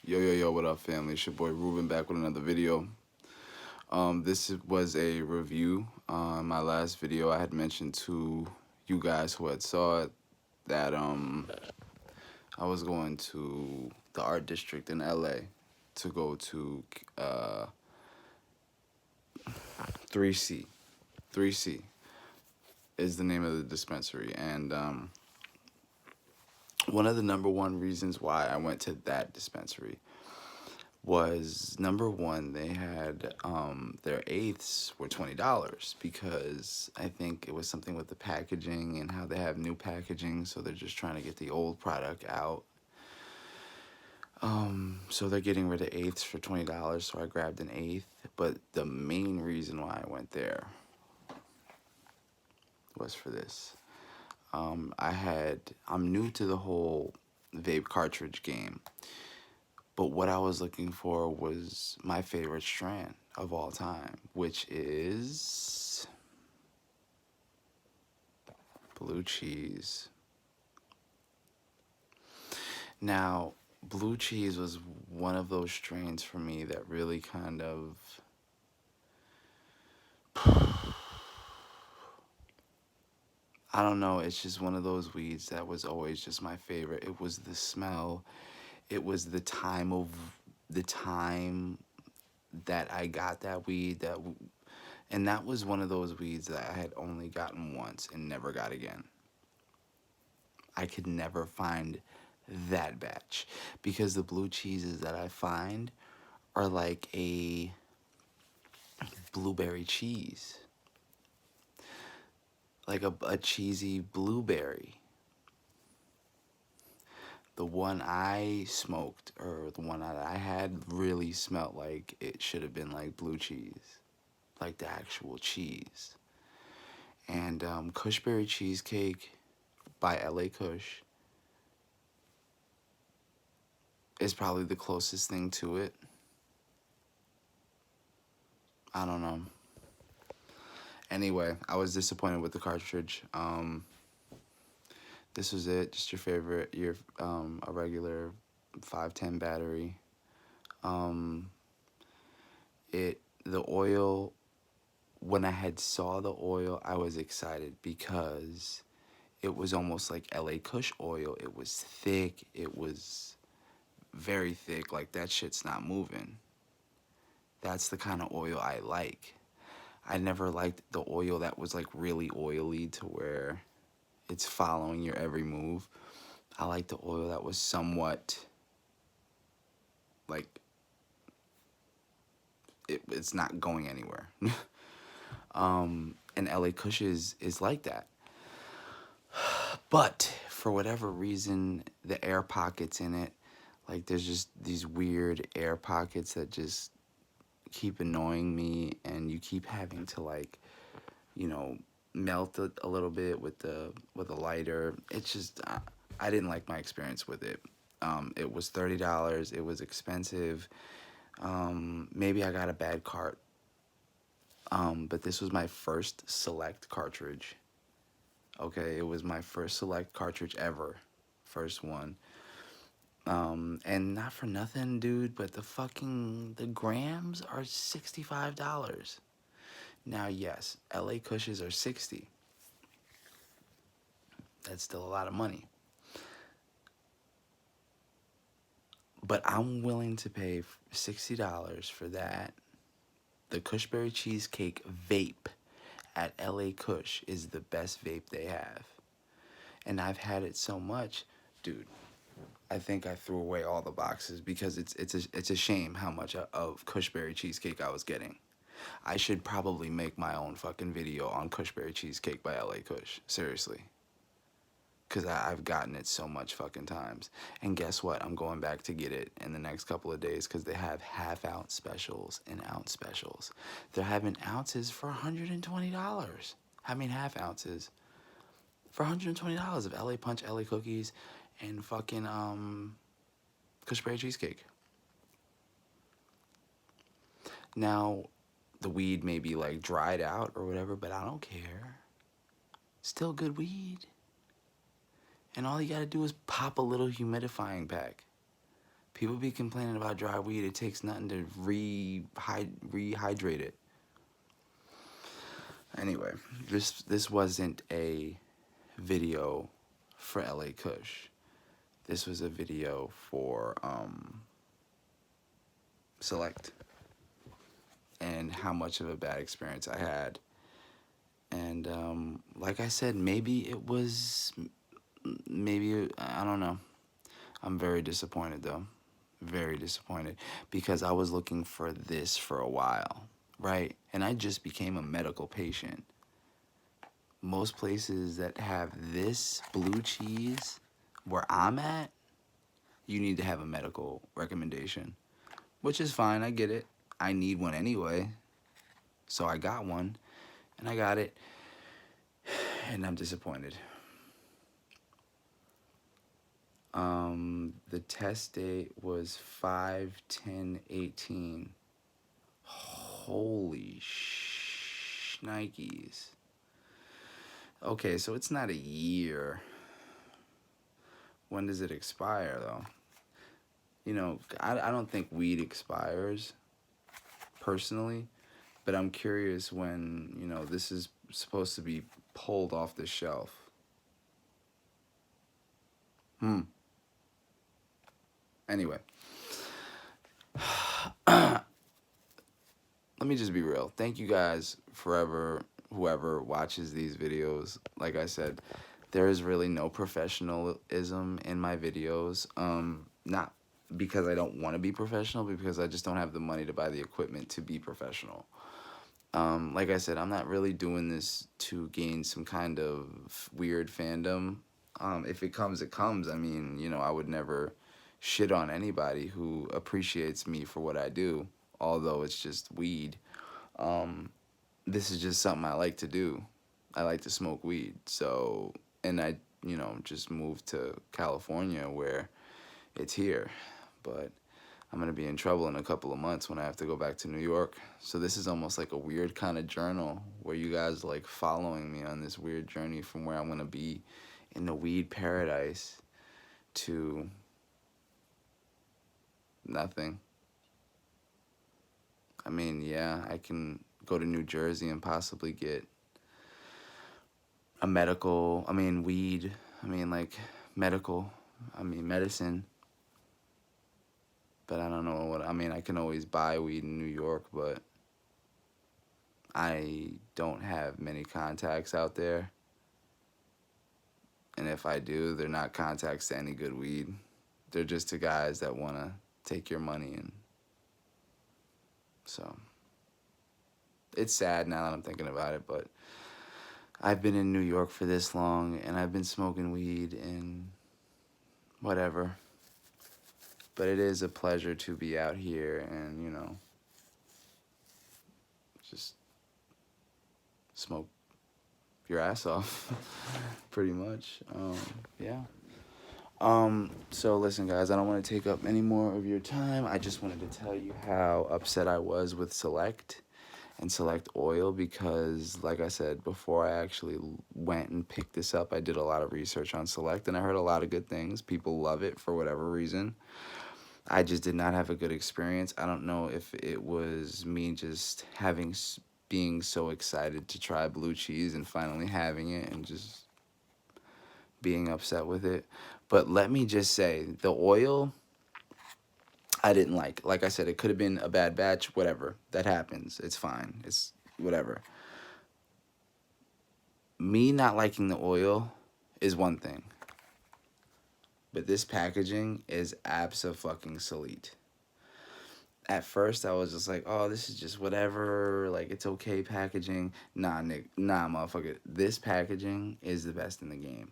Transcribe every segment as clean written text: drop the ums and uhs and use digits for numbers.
Yo, what up, family? It's your boy Ruben back with another video. This was a review. My last video, I had mentioned to you guys who had saw it that I was going to the art district in LA to go to 3C. 3C is the name of the dispensary, and one of the number one reasons why I went to that dispensary was number one, they had their eighths were $20 because I think it was something with the packaging and how they have new packaging, so they're just trying to get the old product out. So they're getting rid of eighths for $20, so I grabbed an eighth. But the main reason why I went there was for this. I'm new to the whole vape cartridge game. But what I was looking for was my favorite strand of all time, which is blue cheese. Now, blue cheese was one of those strains for me that really kind of I don't know, it's just one of those weeds that was always just my favorite. It was the smell, it was the time that I got that weed, and that was one of those weeds that I had only gotten once and never got again. I could never find that batch because the blue cheeses that I find are like a blueberry cheese, like a cheesy blueberry. The one I smoked, or the one that I had, really smelled like it should have been like blue cheese, like the actual cheese. And Kushberry Cheesecake by LA Kush is probably the closest thing to it. I don't know. Anyway, I was disappointed with the cartridge. This was it, just your favorite, a regular 510 battery. The oil, when I had saw the oil, I was excited because it was almost like LA Kush oil. It was thick, it was very thick, like that shit's not moving. That's the kind of oil I like. I never liked the oil that was like really oily to where it's following your every move. I like the oil that was somewhat like it's not going anywhere. And LA Kush is like that. But for whatever reason, the air pockets in it, like there's just these weird air pockets that just keep annoying me, and you keep having to like, melt it a little bit with a lighter. It's just I didn't like my experience with it. It was $30. It was expensive. Maybe I got a bad cart. But this was my first Select cartridge. Okay, it was my first Select cartridge ever. First one. And not for nothing, dude, but the grams are $65. Now, yes, LA Kushes are 60. That's still a lot of money. But I'm willing to pay $60 for that. The Kushberry Cheesecake vape at LA Kush is the best vape they have. And I've had it so much, dude. I think I threw away all the boxes because it's a shame how much of Kushberry Cheesecake I was getting. I should probably make my own fucking video on Kushberry Cheesecake by LA Kush. Seriously. Because I've gotten it so much fucking times. And guess what? I'm going back to get it in the next couple of days because they have half-ounce specials and ounce specials. They're having ounces for $120. I mean half ounces for $120 of LA Punch, LA Cookies, and fucking Kushberry Cheesecake. Now, the weed may be like dried out or whatever, but I don't care. Still good weed. And all you gotta do is pop a little humidifying pack. People be complaining about dry weed. It takes nothing to rehydrate it. Anyway, this wasn't a video for LA Kush. This was a video for Select, and how much of a bad experience I had. And like I said, maybe I don't know. I'm very disappointed though. Very disappointed, because I was looking for this for a while, right? And I just became a medical patient. Most places that have this blue cheese where I'm at, you need to have a medical recommendation, which is fine. I get it. I need one anyway. So I got one, and I got it, and I'm disappointed. The test date was 5/10/18. Holy shnikes. Okay, so it's not a year. When does it expire, though? You know, I don't think weed expires, personally, but I'm curious when, you know, this is supposed to be pulled off the shelf. Anyway. Let me just be real. Thank you guys forever, whoever watches these videos. Like I said, there is really no professionalism in my videos. Not because I don't want to be professional, but because I just don't have the money to buy the equipment to be professional. Like I said, I'm not really doing this to gain some kind of weird fandom. If it comes, it comes. I mean, you know, I would never shit on anybody who appreciates me for what I do, although it's just weed. This is just something I like to do. I like to smoke weed. So, and I, you know, just moved to California where it's here. But I'm going to be in trouble in a couple of months when I have to go back to New York. So this is almost like a weird kind of journal where you guys like following me on this weird journey from where I'm going to be in the weed paradise to nothing. I mean, yeah, I can go to New Jersey and possibly get weed, medicine. But I don't know I can always buy weed in New York, but I don't have many contacts out there. And if I do, they're not contacts to any good weed. They're just to guys that want to take your money. And so it's sad now that I'm thinking about it, but I've been in New York for this long, and I've been smoking weed and whatever. But it is a pleasure to be out here and, you know, just smoke your ass off, pretty much. Yeah. So listen, guys, I don't want to take up any more of your time. I just wanted to tell you how upset I was with Select and Select Oil, because like I said, before I actually went and picked this up, I did a lot of research on Select, and I heard a lot of good things. People love it for whatever reason. I just did not have a good experience. I don't know if it was me just being so excited to try blue cheese and finally having it and just being upset with it. But let me just say, the oil, I didn't like. Like I said, it could have been a bad batch, whatever. That happens. It's fine. It's whatever. Me not liking the oil is one thing. But this packaging is abso-fucking-solete. At first, I was just like, oh, this is just whatever. Like, it's okay packaging. Nah, Nick. Nah, motherfucker. This packaging is the best in the game.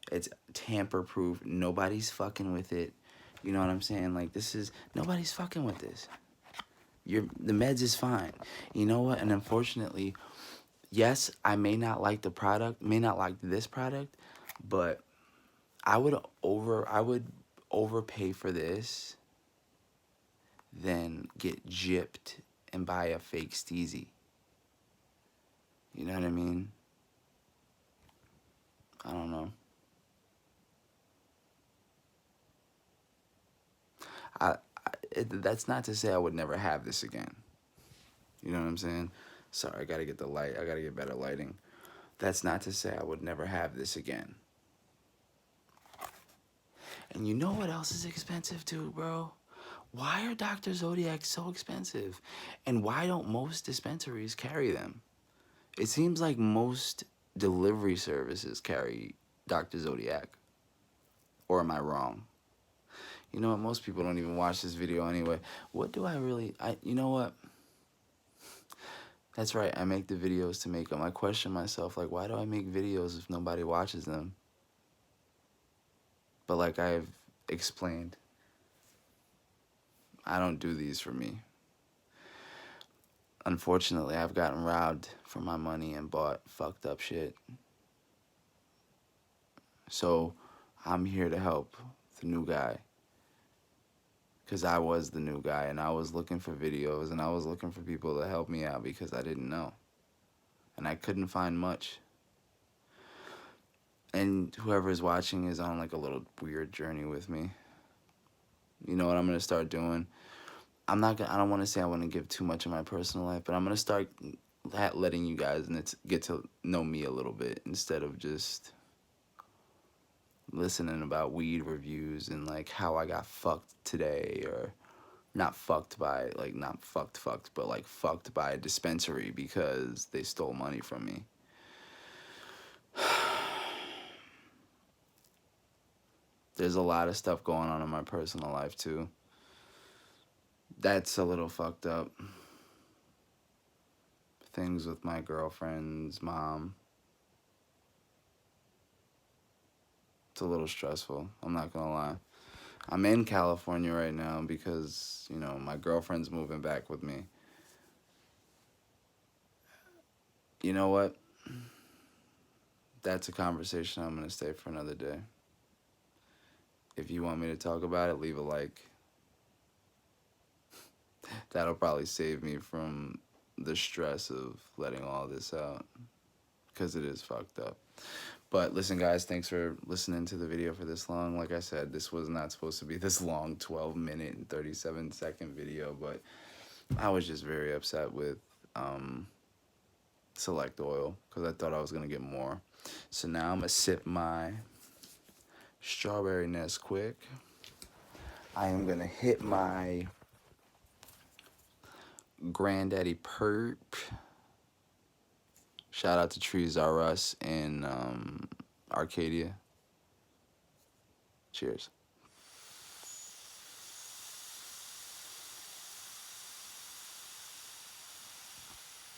It's tamper-proof. Nobody's fucking with it. You know what I'm saying? Like, nobody's fucking with this. The meds is fine. You know what? And unfortunately, yes, I may not like the product, may not like this product, but I would overpay for this than get gypped and buy a fake Steezy. You know what I mean? I don't know. That's not to say I would never have this again. You know what I'm saying? Sorry, I gotta get the light. I gotta get better lighting. That's not to say I would never have this again. And you know what else is expensive too, bro? Why are Dr. Zodiac so expensive? And why don't most dispensaries carry them? It seems like most delivery services carry Dr. Zodiac. Or am I wrong? You know what? Most people don't even watch this video anyway. What do I really... you know what? That's right. I make the videos to make them. I question myself, like, why do I make videos if nobody watches them? But like I've explained, I don't do these for me. Unfortunately, I've gotten robbed for my money and bought fucked up shit. So I'm here to help the new guy. Because I was the new guy and I was looking for videos and I was looking for people to help me out because I didn't know. And I couldn't find much. And whoever is watching is on like a little weird journey with me. You know what I'm going to start doing? I don't want to say I want to give too much of my personal life, but I'm going to start letting you guys get to know me a little bit instead of just listening about weed reviews and like how I got fucked today, or not fucked by, like, not fucked, but like fucked by a dispensary because they stole money from me. There's a lot of stuff going on in my personal life too. That's a little fucked up. Things with my girlfriend's mom. It's a little stressful, I'm not gonna lie. I'm in California right now because, you know, my girlfriend's moving back with me. You know what? That's a conversation I'm gonna stay for another day. If you want me to talk about it, leave a like. That'll probably save me from the stress of letting all this out, because it is fucked up. But listen, guys, thanks for listening to the video for this long. Like I said, this was not supposed to be this long, 12-minute and 37-second video, but I was just very upset with Select Oil because I thought I was going to get more. So now I'm going to sip my strawberry Nesquik. I am going to hit my Granddaddy Perp. Shout out to Trees R Us in Arcadia. Cheers.